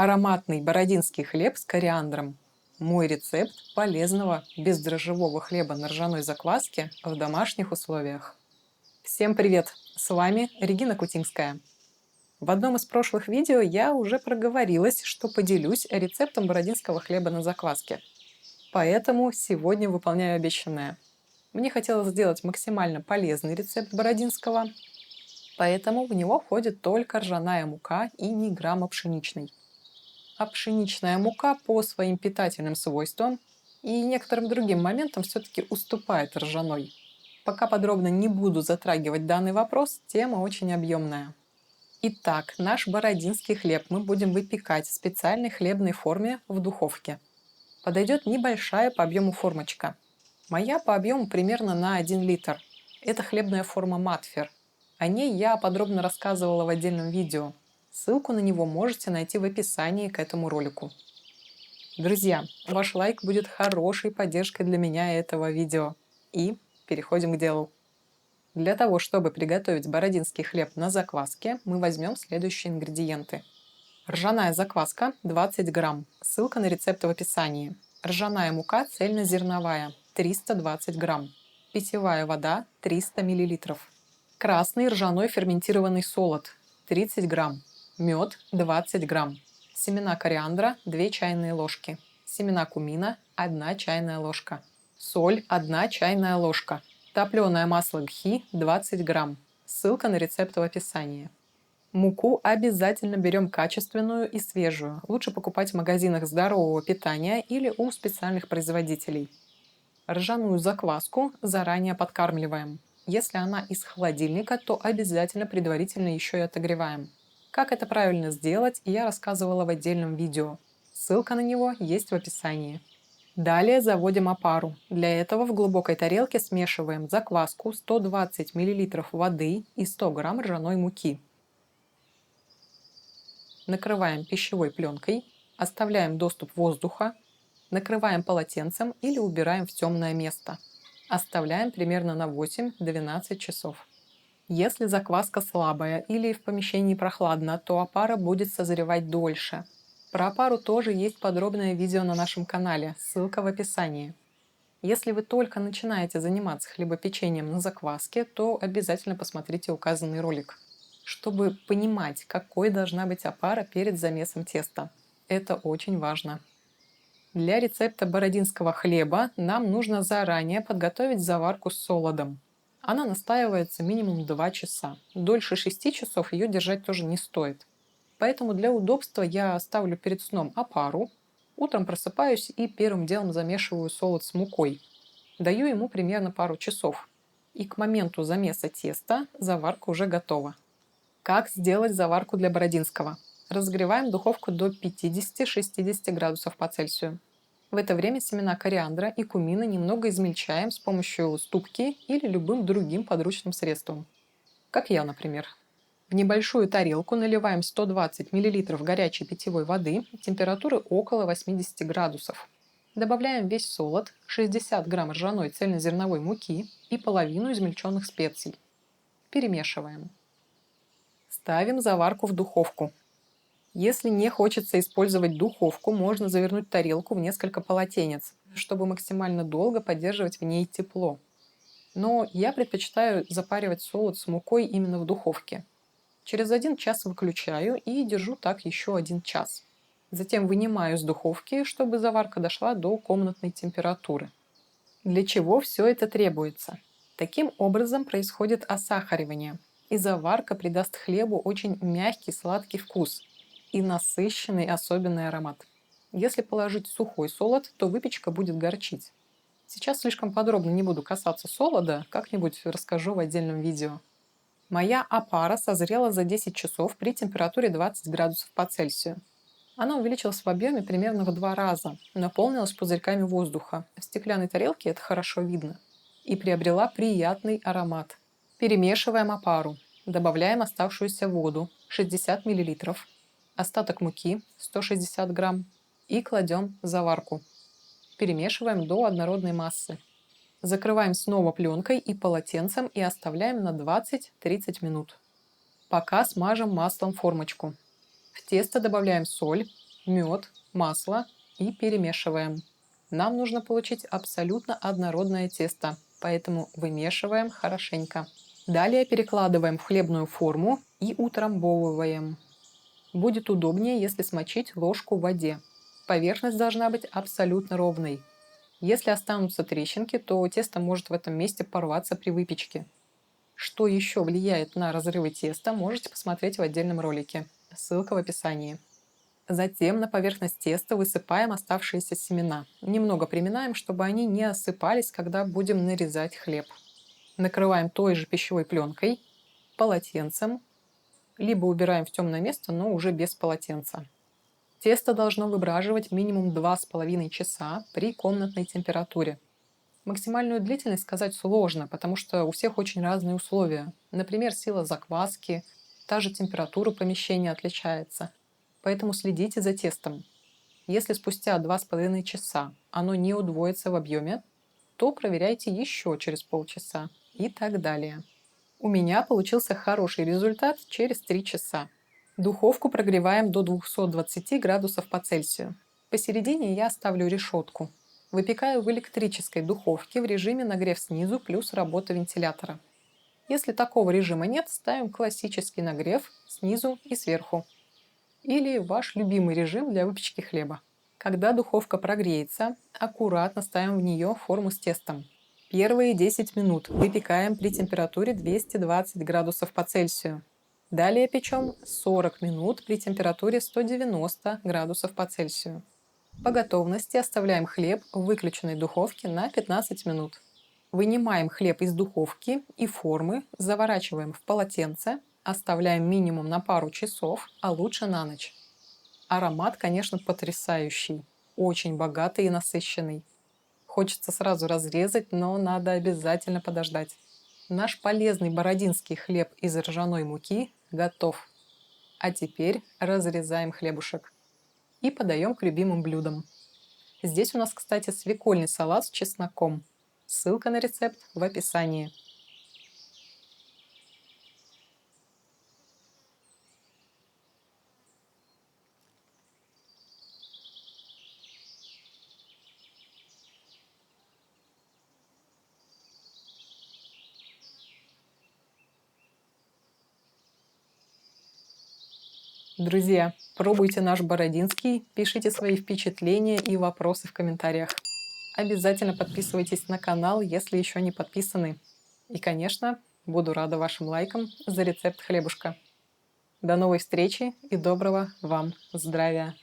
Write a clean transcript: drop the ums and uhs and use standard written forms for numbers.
Ароматный бородинский хлеб с кориандром. Мой рецепт полезного бездрожжевого хлеба на ржаной закваске в домашних условиях. Всем привет! С вами Регина Кутинская. В одном из прошлых видео я уже проговорилась, что поделюсь рецептом бородинского хлеба на закваске. Поэтому сегодня выполняю обещанное. Мне хотелось сделать максимально полезный рецепт бородинского, поэтому в него входит только ржаная мука и ни грамма пшеничной. А пшеничная мука по своим питательным свойствам и некоторым другим моментам все-таки уступает ржаной. Пока подробно не буду затрагивать данный вопрос, тема очень объемная. Итак, наш бородинский хлеб мы будем выпекать в специальной хлебной форме в духовке. Подойдет небольшая по объему формочка. Моя по объему примерно на 1 литр. Это хлебная форма Матфер. О ней я подробно рассказывала в отдельном видео. Ссылку на него можете найти в описании к этому ролику. Друзья, ваш лайк будет хорошей поддержкой для меня и этого видео. И переходим к делу. Для того, чтобы приготовить бородинский хлеб на закваске, мы возьмем следующие ингредиенты. Ржаная закваска 20 грамм. Ссылка на рецепт в описании. Ржаная мука цельнозерновая 320 грамм. Питьевая вода 300 миллилитров. Красный ржаной ферментированный солод 30 грамм. Мед 20 грамм. Семена кориандра 2 чайные ложки. Семена кумина 1 чайная ложка. Соль 1 чайная ложка. Топленое масло гхи 20 грамм. Ссылка на рецепт в описании. Муку обязательно берем качественную и свежую. Лучше покупать в магазинах здорового питания или у специальных производителей. Ржаную закваску заранее подкармливаем. Если она из холодильника, то обязательно предварительно еще и отогреваем. Как это правильно сделать, я рассказывала в отдельном видео. Ссылка на него есть в описании. Далее заводим опару. Для этого в глубокой тарелке смешиваем закваску, 120 мл воды и 100 г ржаной муки. Накрываем пищевой пленкой, оставляем доступ воздуха, накрываем полотенцем или убираем в темное место. Оставляем примерно на 8-12 часов. Если закваска слабая или в помещении прохладно, то опара будет созревать дольше. Про опару тоже есть подробное видео на нашем канале, ссылка в описании. Если вы только начинаете заниматься хлебопечением на закваске, то обязательно посмотрите указанный ролик, чтобы понимать, какой должна быть опара перед замесом теста. Это очень важно. Для рецепта бородинского хлеба нам нужно заранее подготовить заварку с солодом. Она настаивается минимум 2 часа. Дольше 6 часов ее держать тоже не стоит. Поэтому для удобства я ставлю перед сном опару, утром просыпаюсь и первым делом замешиваю солод с мукой. Даю ему примерно пару часов. И к моменту замеса теста заварка уже готова. Как сделать заварку для бородинского? Разогреваем духовку до 50-60 градусов по Цельсию. В это время семена кориандра и кумина немного измельчаем с помощью ступки или любым другим подручным средством. Как я, например. В небольшую тарелку наливаем 120 мл горячей питьевой воды температуры около 80 градусов. Добавляем весь солод, 60 грамм ржаной цельнозерновой муки и половину измельченных специй. Перемешиваем. Ставим заварку в духовку. Если не хочется использовать духовку, можно завернуть тарелку в несколько полотенец, чтобы максимально долго поддерживать в ней тепло. Но я предпочитаю запаривать солод с мукой именно в духовке. Через 1 час выключаю и держу так еще 1 час. Затем вынимаю из духовки, чтобы заварка дошла до комнатной температуры. Для чего все это требуется? Таким образом происходит осахаривание, и заварка придаст хлебу очень мягкий сладкий вкус и насыщенный особенный аромат. Если положить сухой солод, то выпечка будет горчить. Сейчас слишком подробно не буду касаться солода, как-нибудь расскажу в отдельном видео. Моя опара созрела за 10 часов при температуре 20 градусов по Цельсию. Она увеличилась в объеме примерно в 2 раза, наполнилась пузырьками воздуха. В стеклянной тарелке это хорошо видно. И приобрела приятный аромат. Перемешиваем опару. Добавляем оставшуюся воду 60 мл, остаток муки 160 грамм и кладем заварку. Перемешиваем до однородной массы. Закрываем снова пленкой и полотенцем и оставляем на 20-30 минут. Пока смажем маслом формочку. В тесто добавляем соль, мед, масло и перемешиваем. Нам нужно получить абсолютно однородное тесто, поэтому вымешиваем хорошенько. Далее перекладываем в хлебную форму и утрамбовываем. Будет удобнее, если смочить ложку в воде. Поверхность должна быть абсолютно ровной. Если останутся трещинки, то тесто может в этом месте порваться при выпечке. Что еще влияет на разрывы теста, можете посмотреть в отдельном ролике. Ссылка в описании. Затем на поверхность теста высыпаем оставшиеся семена. Немного приминаем, чтобы они не осыпались, когда будем нарезать хлеб. Накрываем той же пищевой пленкой, полотенцем, либо убираем в темное место, но уже без полотенца. Тесто должно выбраживать минимум 2,5 часа при комнатной температуре. Максимальную длительность сказать сложно, потому что у всех очень разные условия. Например, сила закваски, та же температура помещения отличается. Поэтому следите за тестом. Если спустя 2,5 часа оно не удвоится в объеме, то проверяйте еще через полчаса и так далее. У меня получился хороший результат через 3 часа. Духовку прогреваем до 220 градусов по Цельсию. Посередине я ставлю решетку. Выпекаю в электрической духовке в режиме нагрев снизу плюс работа вентилятора. Если такого режима нет, ставим классический нагрев снизу и сверху. Или ваш любимый режим для выпечки хлеба. Когда духовка прогреется, аккуратно ставим в нее форму с тестом. Первые 10 минут выпекаем при температуре 220 градусов по Цельсию. Далее печем 40 минут при температуре 190 градусов по Цельсию. По готовности оставляем хлеб в выключенной духовке на 15 минут. Вынимаем хлеб из духовки и формы, заворачиваем в полотенце, оставляем минимум на пару часов, а лучше на ночь. Аромат, конечно, потрясающий, очень богатый и насыщенный. Хочется сразу разрезать, но надо обязательно подождать. Наш полезный бородинский хлеб из ржаной муки готов. А теперь разрезаем хлебушек и подаем к любимым блюдам. Здесь у нас, кстати, свекольный салат с чесноком. Ссылка на рецепт в описании. Друзья, пробуйте наш бородинский, пишите свои впечатления и вопросы в комментариях. Обязательно подписывайтесь на канал, если еще не подписаны. И, конечно, буду рада вашим лайкам за рецепт хлебушка. До новой встречи и доброго вам здравия!